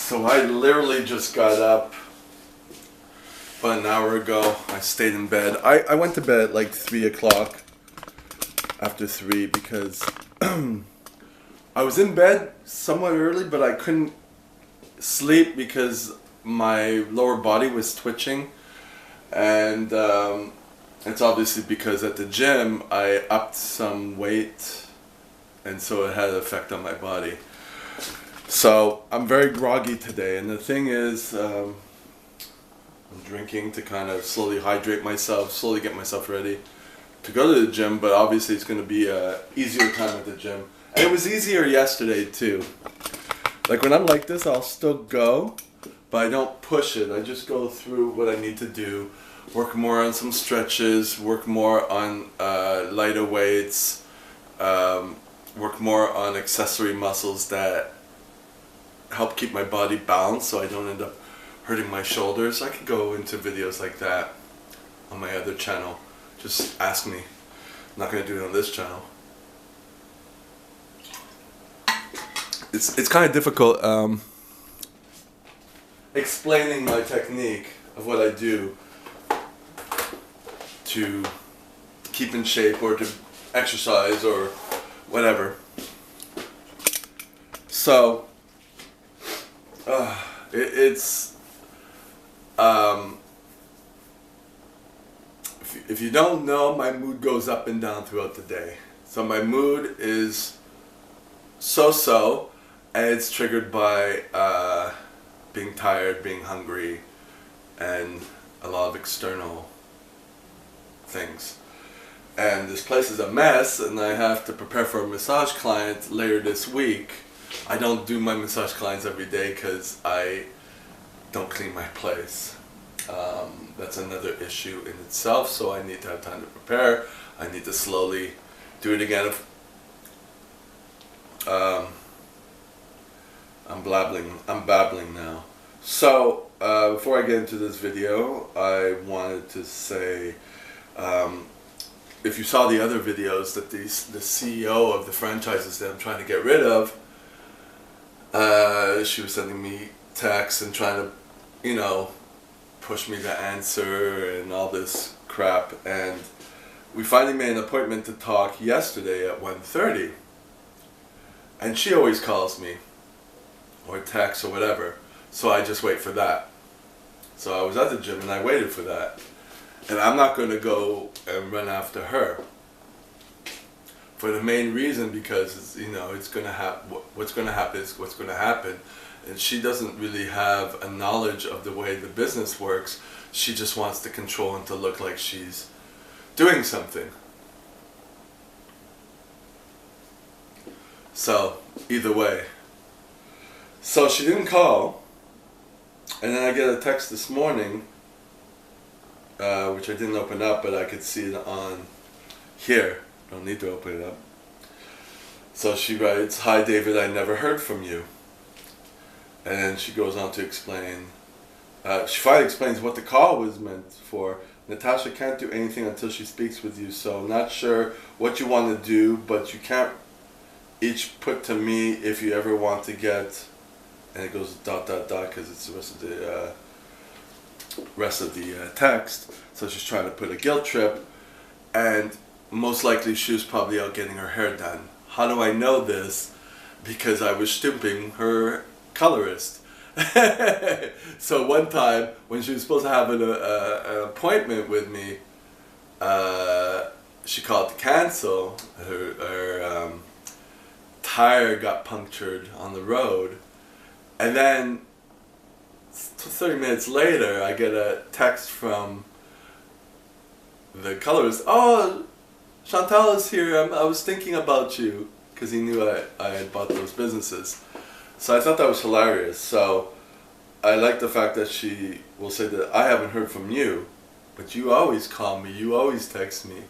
So I literally just got up about an hour ago. I stayed in bed. I went to bed at like 3 o'clock, after 3, because I was in bed somewhat early, but I couldn't sleep because my lower body was twitching. And it's obviously because at the gym I upped some weight, and so it had an effect on my body. So I'm very groggy today, and the thing is, I'm drinking to kind of slowly hydrate myself, slowly get myself ready to go to the gym, but obviously it's going to be a easier time at the gym. And it was easier yesterday too. Like when I'm like this, I'll still go, but I don't push it. I just go through what I need to do, work more on some stretches, work more on lighter weights, work more on accessory muscles that help keep my body balanced so I don't end up hurting my shoulders. I could go into videos like that on my other channel. Just ask me. I'm not going to do it on this channel. It's kind of difficult explaining my technique of what I do to keep in shape or to exercise or whatever. So if you don't know, my mood goes up and down throughout the day. So my mood is so-so, and it's triggered by being tired, being hungry, and a lot of external things. And this place is a mess, and I have to prepare for a massage client later this week. I don't do my massage clients every day because I don't clean my place. That's another issue in itself, so I need to have time to prepare. I need to slowly do it again. I'm babbling now. So before I get into this video, I wanted to say, if you saw the other videos that the CEO of the franchises that I'm trying to get rid of, she was sending me texts and trying to, push me to answer and all this crap. And we finally made an appointment to talk yesterday at 1:30. And she always calls me or texts or whatever, so I just wait for that. So I was at the gym and I waited for that. And I'm not going to go and run after her. For the main reason, because it's going to happen. What's going to happen is what's going to happen, and she doesn't really have a knowledge of the way the business works. She just wants to control and to look like she's doing something. So either way, so she didn't call, and then I get a text this morning, which I didn't open up, but I could see it on here. Don't need to open it up. So she writes, "Hi David, I never heard from you." And then she goes on to explain, she finally explains what the call was meant for. "Natasha can't do anything until she speaks with you, so not sure what you want to do, but you can't each put to me if you ever want to get," and it goes ... because it's the rest of the text. So she's trying to put a guilt trip, and most likely she was probably out getting her hair done. How do I know this? Because I was stooping her colorist. So one time when she was supposed to have an appointment with me, she called to cancel. Her tire got punctured on the road, and then 30 minutes later I get a text from the colorist. "Oh, Chantal is here. I was thinking about you," because he knew I had bought those businesses. So I thought that was hilarious. So I like the fact that she will say that "I haven't heard from you, but you always call me, you always text me,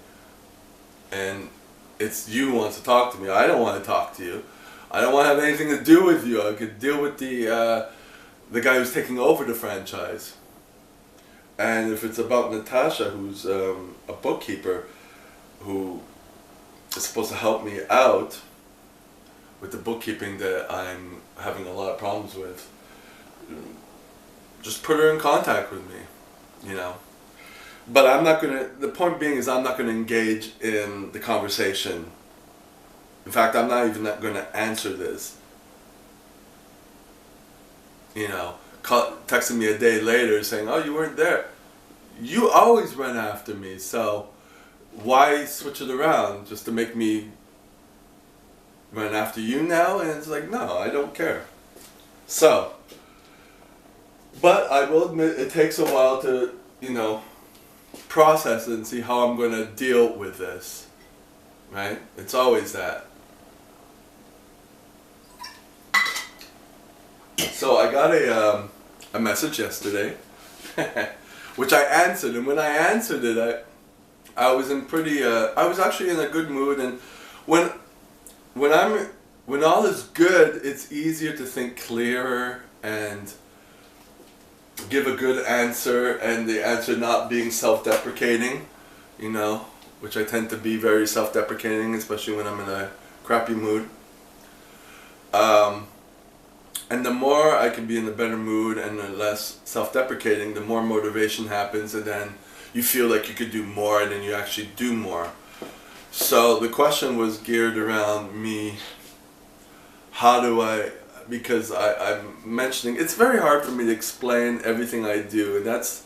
and it's you who wants to talk to me. I don't want to talk to you. I don't want to have anything to do with you. I could deal with the guy who's taking over the franchise. And if it's about Natasha, who's a bookkeeper, who is supposed to help me out with the bookkeeping that I'm having a lot of problems with, just put her in contact with me, you know. But I'm not gonna. The point being is I'm not gonna engage in the conversation. In fact, I'm not even gonna answer this. You know, texting me a day later saying, "Oh, you weren't there." You always run after me, so why switch it around just to make me run after you now? And it's like, no, I don't care. So, but I will admit it takes a while to, you know, process it and see how I'm going to deal with this, right? It's always that. So I got a message yesterday, which I answered, and when I answered it, I was in pretty. I was actually in a good mood, and when all is good, it's easier to think clearer and give a good answer, and the answer not being self-deprecating, you know, which I tend to be very self-deprecating, especially when I'm in a crappy mood. And the more I can be in a better mood and the less self-deprecating, the more motivation happens, and then you feel like you could do more, and then you actually do more. So the question was geared around me, how do I, because I'm mentioning, it's very hard for me to explain everything I do, and that's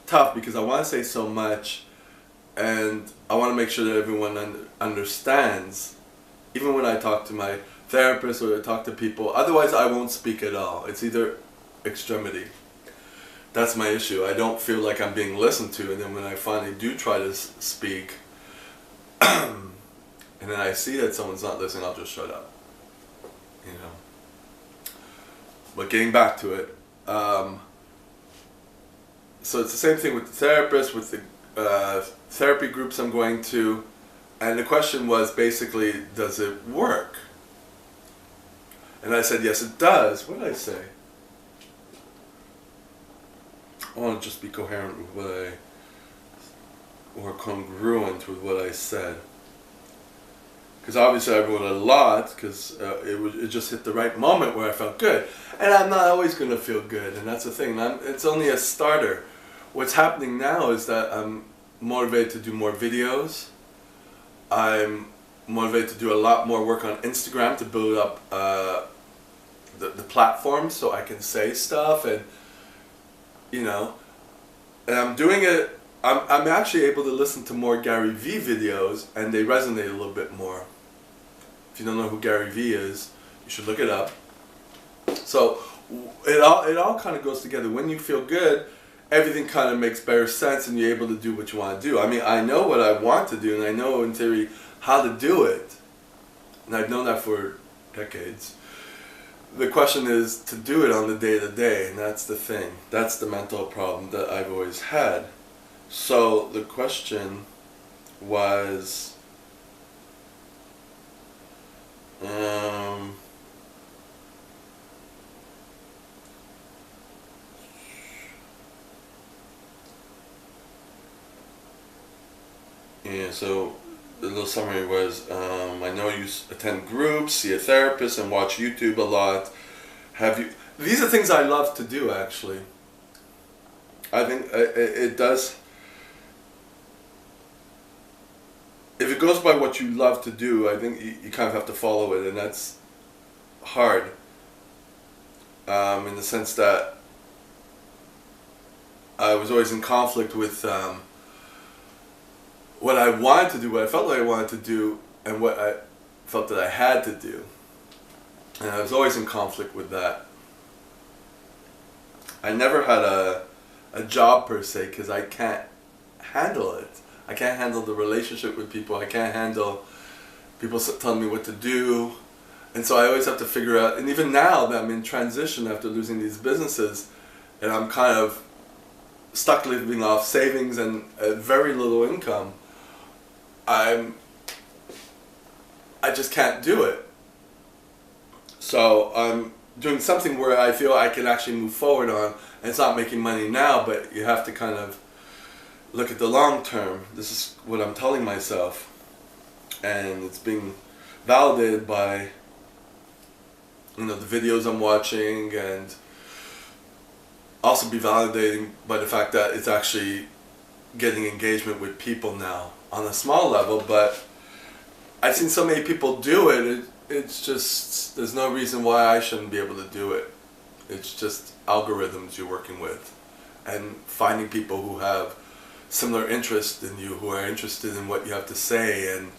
tough because I want to say so much, and I want to make sure that everyone understands, even when I talk to my therapist or I talk to people. Otherwise I won't speak at all. It's either extremity. That's my issue. I don't feel like I'm being listened to, and then when I finally do try to speak, and then I see that someone's not listening, I'll just shut up. You know. But getting back to it, so it's the same thing with the therapist, with the therapy groups I'm going to, and the question was basically, does it work? And I said, yes, it does. What did I say? I want to just be coherent with what or congruent with what I said. Because obviously I wrote a lot, because it just hit the right moment where I felt good. And I'm not always going to feel good, and that's the thing. It's only a starter. What's happening now is that I'm motivated to do more videos. I'm motivated to do a lot more work on Instagram to build up the platform so I can say stuff, and you know, and I'm doing it. I'm actually able to listen to more Gary Vee videos, and they resonate a little bit more. If you don't know who Gary Vee is, you should look it up. So it all kind of goes together. When you feel good, everything kind of makes better sense, and you're able to do what you want to do. I mean, I know what I want to do, and I know in theory how to do it, and I've known that for decades. The question is to do it on the day-to-day, and that's the thing. That's the mental problem that I've always had. So the question was, yeah, so the little summary was, I know you attend groups, see a therapist, and watch YouTube a lot. Have you? These are things I love to do, actually. I think it does. If it goes by what you love to do, I think you kind of have to follow it, and that's hard. In the sense that I was always in conflict with what I wanted to do, what I felt like I wanted to do, and what I felt that I had to do. And I was always in conflict with that. I never had a job per se, because I can't handle it. I can't handle the relationship with people. I can't handle people telling me what to do. And so I always have to figure out, and even now that I'm in transition after losing these businesses, and I'm kind of stuck living off savings and very little income, I just can't do it. So I'm doing something where I feel I can actually move forward on, and it's not making money now, but you have to kind of look at the long term. This is what I'm telling myself, and it's being validated by the videos I'm watching, and also be validating by the fact that it's actually getting engagement with people now on a small level. But I've seen so many people do it, it's just, there's no reason why I shouldn't be able to do it. It's just algorithms you're working with, and finding people who have similar interests in you, who are interested in what you have to say, and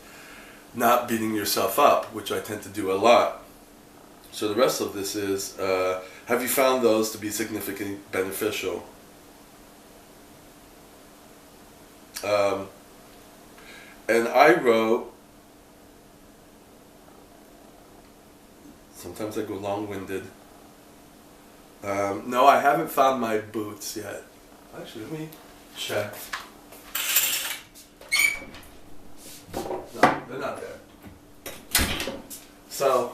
not beating yourself up, which I tend to do a lot. So the rest of this is, have you found those to be significantly beneficial? And I wrote, sometimes I go long-winded. No, I haven't found my boots yet. Actually, let me check. No, they're not there. So,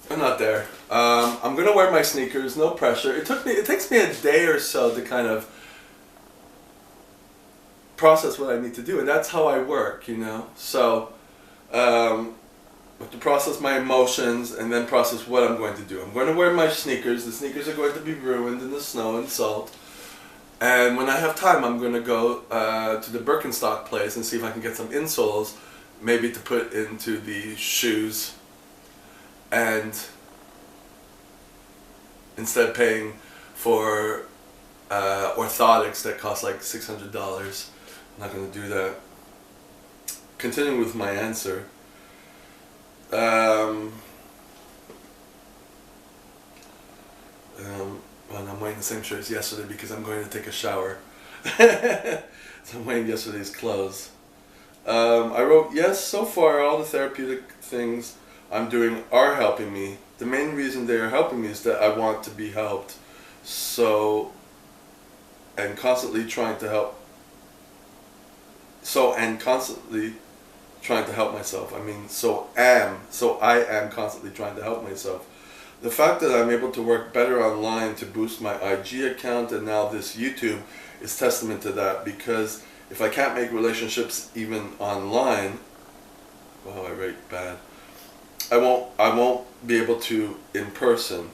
they're not there. I'm gonna wear my sneakers, no pressure. It takes me a day or so to kind of process what I need to do, and that's how I work, So, I have to process my emotions and then process what I'm going to do. I'm going to wear my sneakers. The sneakers are going to be ruined in the snow and salt. And when I have time, I'm going to go to the Birkenstock place and see if I can get some insoles, maybe to put into the shoes. And instead of paying for orthotics that cost like $600, I'm not going to do that. Continuing with my answer. Well, I'm wearing the same shirt as yesterday because I'm going to take a shower. So I'm wearing yesterday's clothes. I wrote, yes, so far all the therapeutic things I'm doing are helping me. The main reason they are helping me is that I want to be helped. And constantly trying to help myself. I am constantly trying to help myself. The fact that I'm able to work better online to boost my IG account and now this YouTube is testament to that, because if I can't make relationships even online, wow, I rate bad. I won't be able to in person.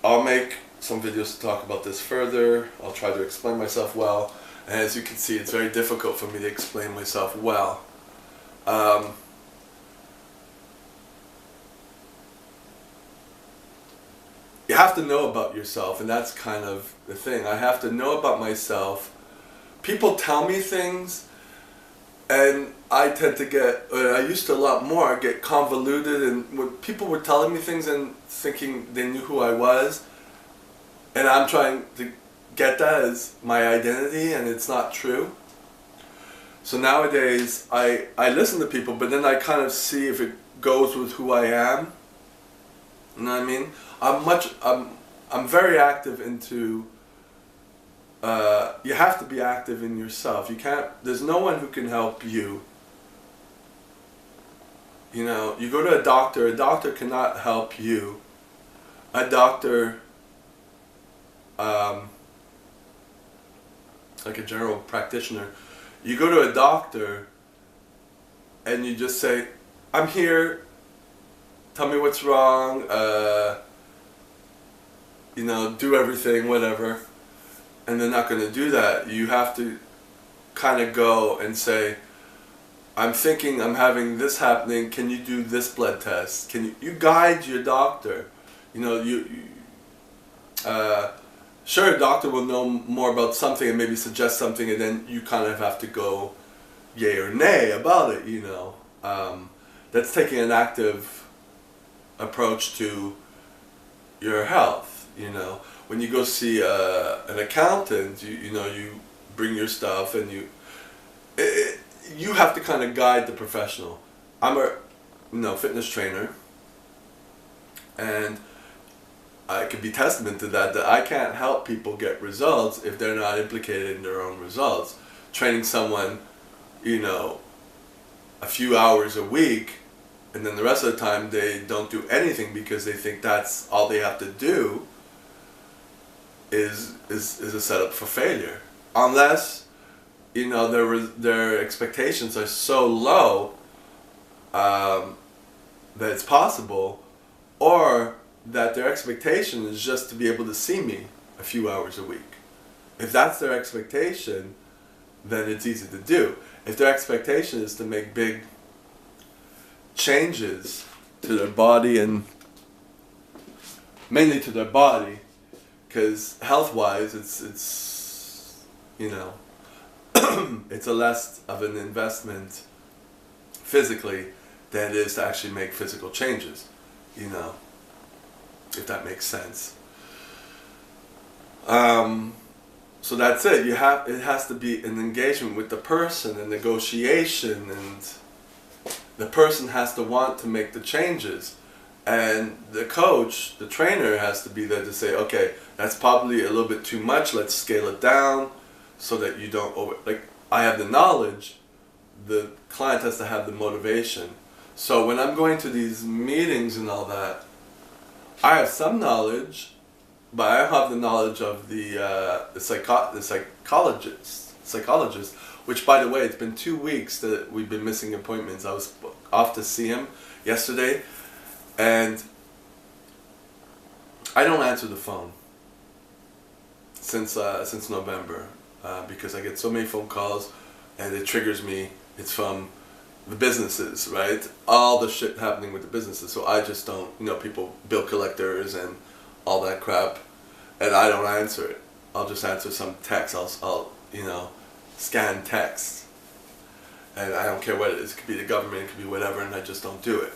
I'll make some videos to talk about this further. I'll try to explain myself well, and as you can see, it's very difficult for me to explain myself well. You have to know about yourself, and that's kind of the thing. I have to know about myself. People tell me things, and I tend to I used to a lot more, get convoluted, and when people were telling me things and thinking they knew who I was, and I'm trying to get that as my identity, and it's not true. So nowadays, I listen to people, but then I kind of see if it goes with who I am. You know what I mean? I'm very active into, you have to be active in yourself. There's no one who can help you. You go to a doctor cannot help you. A doctor, like a general practitioner, you go to a doctor and you just say, I'm here, tell me what's wrong, do everything, whatever. And they're not going to do that. You have to kind of go and say, I'm thinking I'm having this happening, can you do this blood test? You guide your doctor. Sure, a doctor will know more about something and maybe suggest something, and then you kind of have to go yay or nay about it, That's taking an active approach to your health, When you go see an accountant, you bring your stuff and you have to kind of guide the professional. I'm a fitness trainer, and I could be testament to that I can't help people get results if they're not implicated in their own results. Training someone, a few hours a week, and then the rest of the time they don't do anything because they think that's all they have to do, is a setup for failure. Unless, their expectations are so low that it's possible, or that their expectation is just to be able to see me a few hours a week. If that's their expectation, then it's easy to do. If their expectation is to make big changes to their body, and mainly to their body, because health-wise, it's you know, it's a less of an investment physically than it is to actually make physical changes, you know, if that makes sense. So that's it. It has to be an engagement with the person, a negotiation, and the person has to want to make the changes. And the coach, the trainer, has to be there to say, okay, that's probably a little bit too much, let's scale it down so that you don't I have the knowledge, the client has to have the motivation. So when I'm going to these meetings and all that, I have some knowledge, but I have the knowledge of the psychologist, which, by the way, it's been 2 weeks that we've been missing appointments. I was off to see him yesterday, and I don't answer the phone since November, because I get so many phone calls, and it triggers me. It's from the businesses, right? All the shit happening with the businesses. So I just don't, people, bill collectors and all that crap, and I don't answer it. I'll just answer some text. I'll scan text, and I don't care what it is. It could be the government, it could be whatever, and I just don't do it.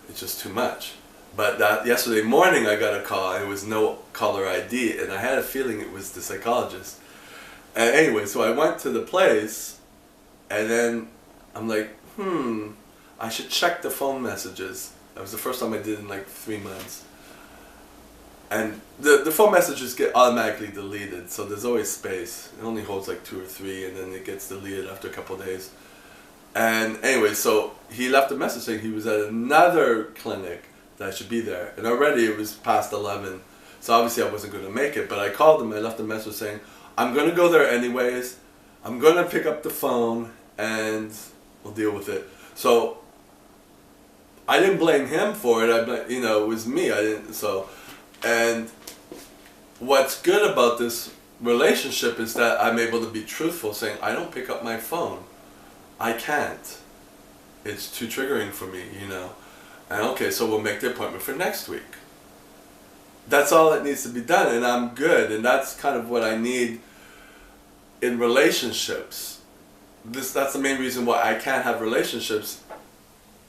It's just too much. But yesterday morning I got a call, and it was no caller ID, and I had a feeling it was the psychologist. And anyway, so I went to the place, and then I'm like, I should check the phone messages. That was the first time I did in like 3 months. And the phone messages get automatically deleted, so there's always space. It only holds like 2 or 3, and then it gets deleted after a couple of days. And anyway, so he left a message saying he was at another clinic, that I should be there. And already it was past 11, so obviously I wasn't going to make it. But I called him, I left a message saying, I'm going to go there anyways. I'm going to pick up the phone, and we'll deal with it. So I didn't blame him for it. It was me. And what's good about this relationship is that I'm able to be truthful, saying I don't pick up my phone. I can't. It's too triggering for me, And okay, so we'll make the appointment for next week. That's all that needs to be done, and I'm good. And that's kind of what I need in relationships. That's the main reason why I can't have relationships,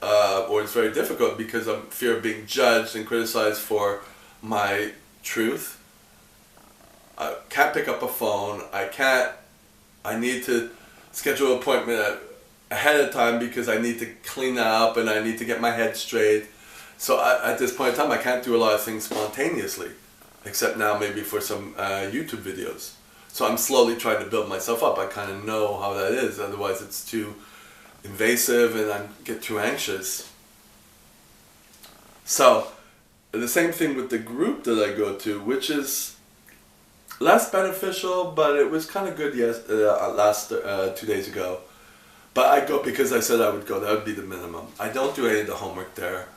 or it's very difficult, because I'm fear of being judged and criticized for my truth. I can't pick up a phone. I need to schedule an appointment ahead of time because I need to clean up and I need to get my head straight. So at this point in time, I can't do a lot of things spontaneously, except now maybe for some YouTube videos. So I'm slowly trying to build myself up. I kind of know how that is. Otherwise, it's too invasive and I get too anxious. So the same thing with the group that I go to, which is less beneficial, but it was kind of good last 2 days ago. But I go because I said I would go. That would be the minimum. I don't do any of the homework there.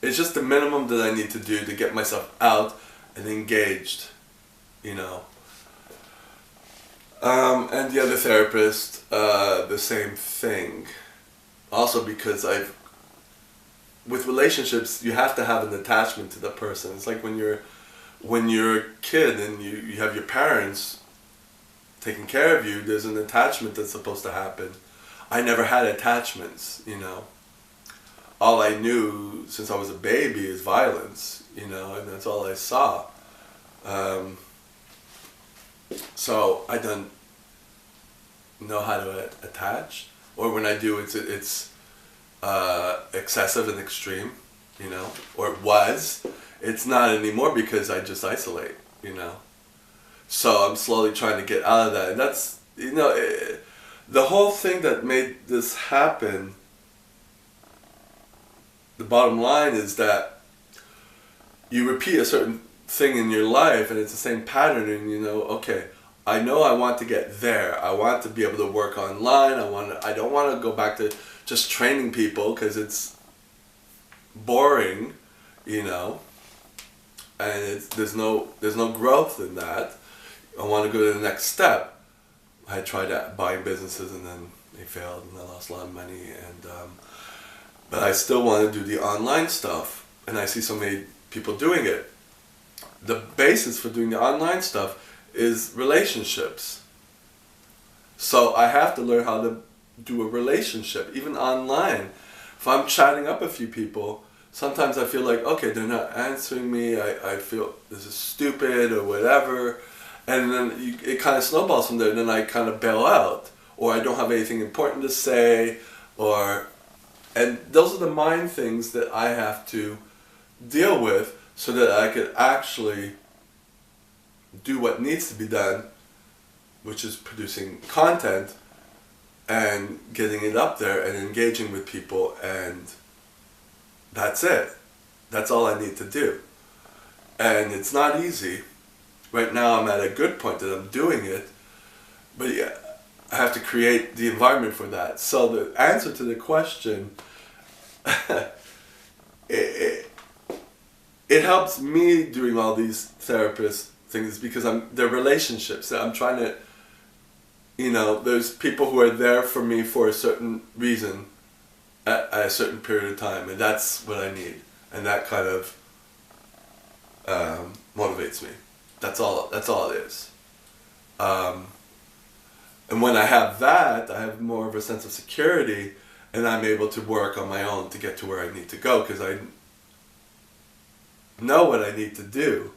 It's just the minimum that I need to do to get myself out and engaged, And the other therapist, the same thing. Also because with relationships, you have to have an attachment to the person. It's like when you're a kid and you have your parents taking care of you, there's an attachment that's supposed to happen. I never had attachments, All I knew since I was a baby is violence, and that's all I saw. So I don't know how to attach, or when I do, it's excessive and extreme, or it was. It's not anymore because I just isolate, So I'm slowly trying to get out of that. And that's, the whole thing that made this happen, the bottom line is that you repeat a certain thing in your life and it's the same pattern, and okay, I know I want to get there. I want to be able to work online. I don't want to go back to just training people because it's boring, you know, and there's no growth in that. I want to go to the next step. I tried buying businesses and then they failed and I lost a lot of money, and but I still want to do the online stuff, and I see so many people doing it. The basis for doing the online stuff is relationships. So I have to learn how to do a relationship, even online. If I'm chatting up a few people, sometimes I feel like, okay, they're not answering me, I feel this is stupid or whatever, and then it kind of snowballs from there, and then I kind of bail out, or I don't have anything important to say, and those are the mind things that I have to deal with so that I could actually do what needs to be done, which is producing content and getting it up there and engaging with people, and that's it. That's all I need to do. And it's not easy. Right now I'm at a good point that I'm doing it, but yeah, I have to create the environment for that. So the answer to the question, it helps me doing all these therapist things because they're relationships that I'm trying to, you know, there's people who are there for me for a certain reason at a certain period of time, and that's what I need, and that kind of motivates me. That's all it is. And when I have that, I have more of a sense of security, and I'm able to work on my own to get to where I need to go because I know what I need to do.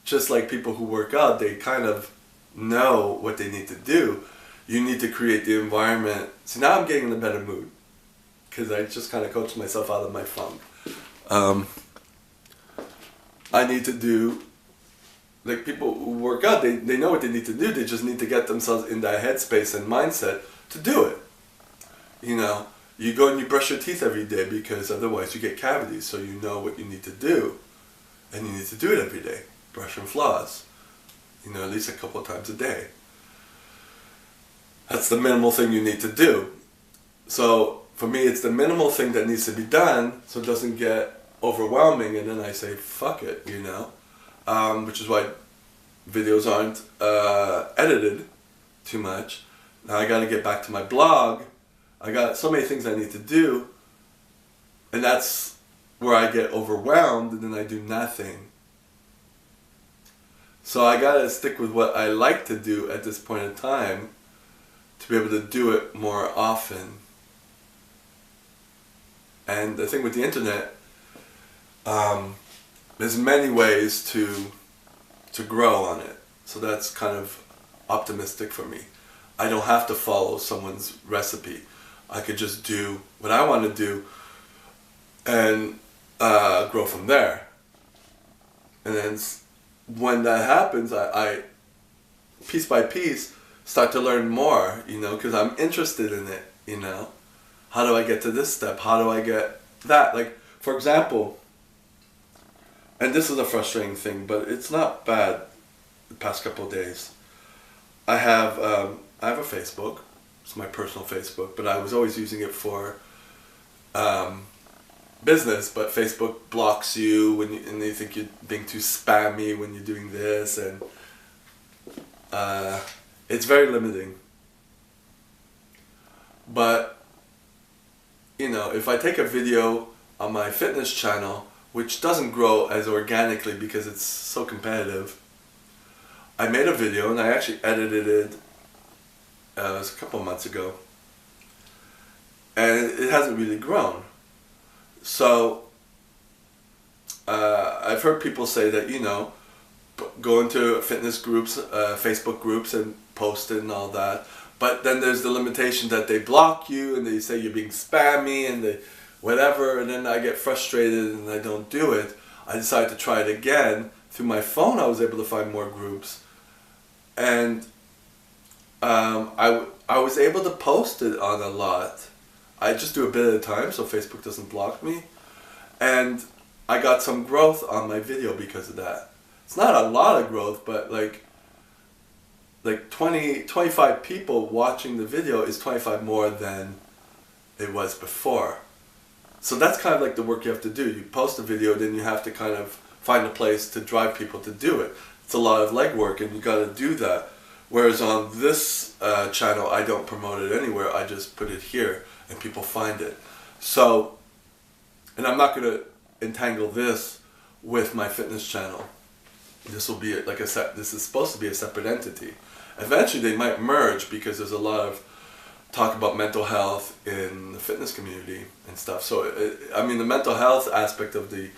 Just like people who work out, they kind of know what they need to do. You need to create the environment. See, now I'm getting in a better mood because I just kind of coached myself out of my funk. I need to do, like people who work out, they know what they need to do. They just need to get themselves in that headspace and mindset to do it. You know, you go and you brush your teeth every day because otherwise you get cavities. So you know what you need to do, and you need to do it every day. Brush and floss, you know, at least a couple of times a day. That's the minimal thing you need to do. So for me, it's the minimal thing that needs to be done so it doesn't get overwhelming, and then I say, fuck it, you know? Which is why videos aren't edited too much. Now I gotta get back to my blog. I got so many things I need to do, and that's where I get overwhelmed and then I do nothing. So I gotta stick with what I like to do at this point in time to be able to do it more often. And the thing with the internet, there's many ways to grow on it. So that's kind of optimistic for me. I don't have to follow someone's recipe. I could just do what I want to do and grow from there. And then when that happens, I piece by piece start to learn more, you know, because I'm interested in it, you know. How do I get to this step? How do I get that? Like, for example, and this is a frustrating thing, but it's not bad the past couple of days. I have a Facebook. It's my personal Facebook, but I was always using it for business, but Facebook blocks you and they think you're being too spammy when you're doing this, and it's very limiting. But you know, if I take a video on my fitness channel, which doesn't grow as organically because it's so competitive, I made a video and I actually edited it. It was a couple of months ago, and it hasn't really grown. So I've heard people say that, you know, go into fitness groups, Facebook groups, and post it and all that. But then there's the limitation that they block you and they say you're being spammy and they whatever, and then I get frustrated and I don't do it. I decided to try it again. Through my phone I was able to find more groups, and I was able to post it on a lot. I just do a bit at a time so Facebook doesn't block me, and I got some growth on my video because of that. It's not a lot of growth, but like 20, 25 people watching the video is 25 more than it was before. So that's kind of like the work you have to do. You post a video, then you have to kind of find a place to drive people to do it. It's a lot of legwork, and you got to do that. Whereas on this channel, I don't promote it anywhere. I just put it here, and people find it. So, and I'm not going to entangle this with my fitness channel. This will be, like I said, this is supposed to be a separate entity. Eventually, they might merge because there's a lot of talk about mental health in the fitness community and stuff. So, I mean, the mental health aspect of the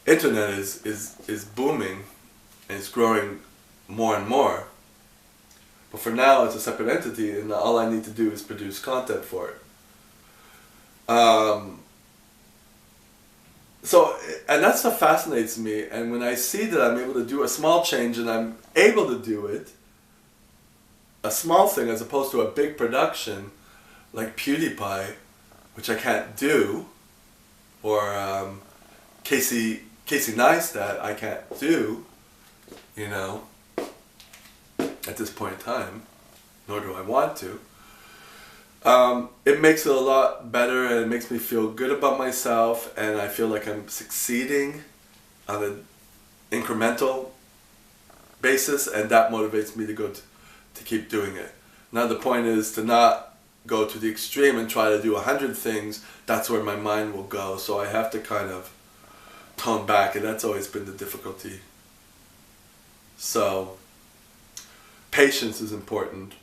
internet is booming, and it's growing more and more. But for now, it's a separate entity, and all I need to do is produce content for it. So, and that stuff fascinates me, and when I see that I'm able to do a small change, and I'm able to do it, a small thing as opposed to a big production like PewDiePie, which I can't do, or Casey Neistat I can't do, you know, at this point in time, nor do I want to. It makes it a lot better, and it makes me feel good about myself, and I feel like I'm succeeding on an incremental basis, and that motivates me to go to keep doing it. Now the point is to not go to the extreme and try to do 100 things. That's where my mind will go, so I have to kind of tone back, and that's always been the difficulty. So patience is important.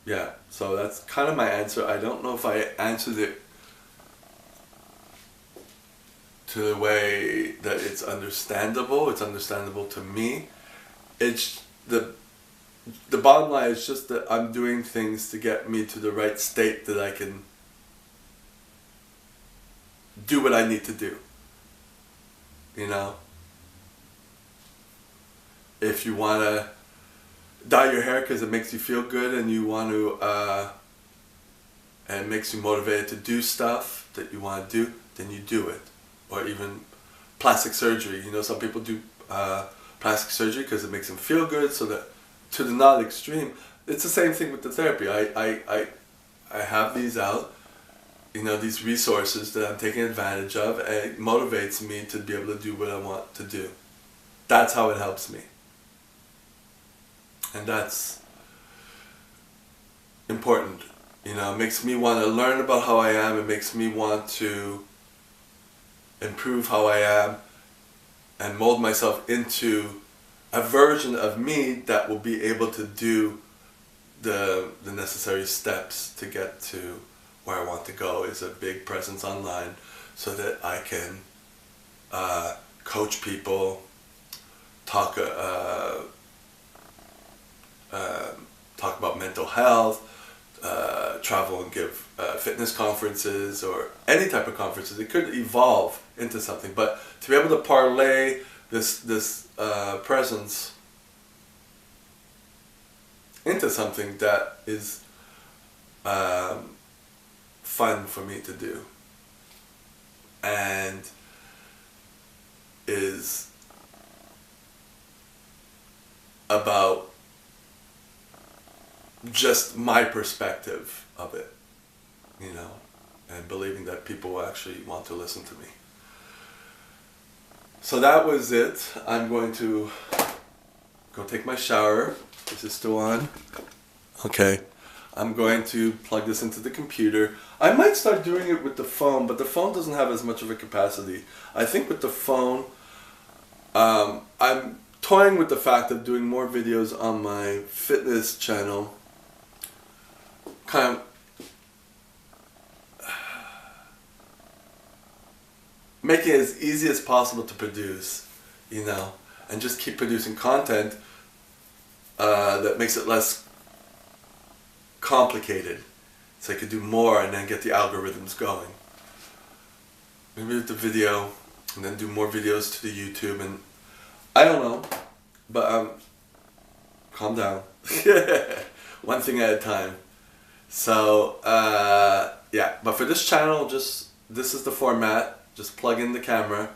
Yeah, so that's kind of my answer. I don't know if I answered it to the way that it's understandable. It's understandable to me. It's the bottom line is just that I'm doing things to get me to the right state that I can do what I need to do. You know? If you want to dye your hair because it makes you feel good, and you want to, and it makes you motivated to do stuff that you want to do, then you do it. Or even plastic surgery. You know, some people do plastic surgery because it makes them feel good, so that, to the not extreme, it's the same thing with the therapy. I have these out, you know, these resources that I'm taking advantage of, and it motivates me to be able to do what I want to do. That's how it helps me. And that's important. You know, it makes me want to learn about how I am. It makes me want to improve how I am and mold myself into a version of me that will be able to do the necessary steps to get to where I want to go. Is a big presence online, so that I can coach people, talk about mental health, travel and give fitness conferences or any type of conferences. It could evolve into something, but to be able to parlay this presence into something that is fun for me to do and is about just my perspective of it, you know, and believing that people will actually want to listen to me. So that was it. I'm going to go take my shower. Is this still on? Okay. I'm going to plug this into the computer. I might start doing it with the phone, but the phone doesn't have as much of a capacity. I think with the phone, I'm toying with the fact of doing more videos on my fitness channel. Kind of making it as easy as possible to produce, you know, and just keep producing content that makes it less complicated, so I could do more and then get the algorithms going. Maybe with the video, and then do more videos to the YouTube, and I don't know, but calm down. One thing at a time. So yeah, but for this channel, this is the format. Just plug in the camera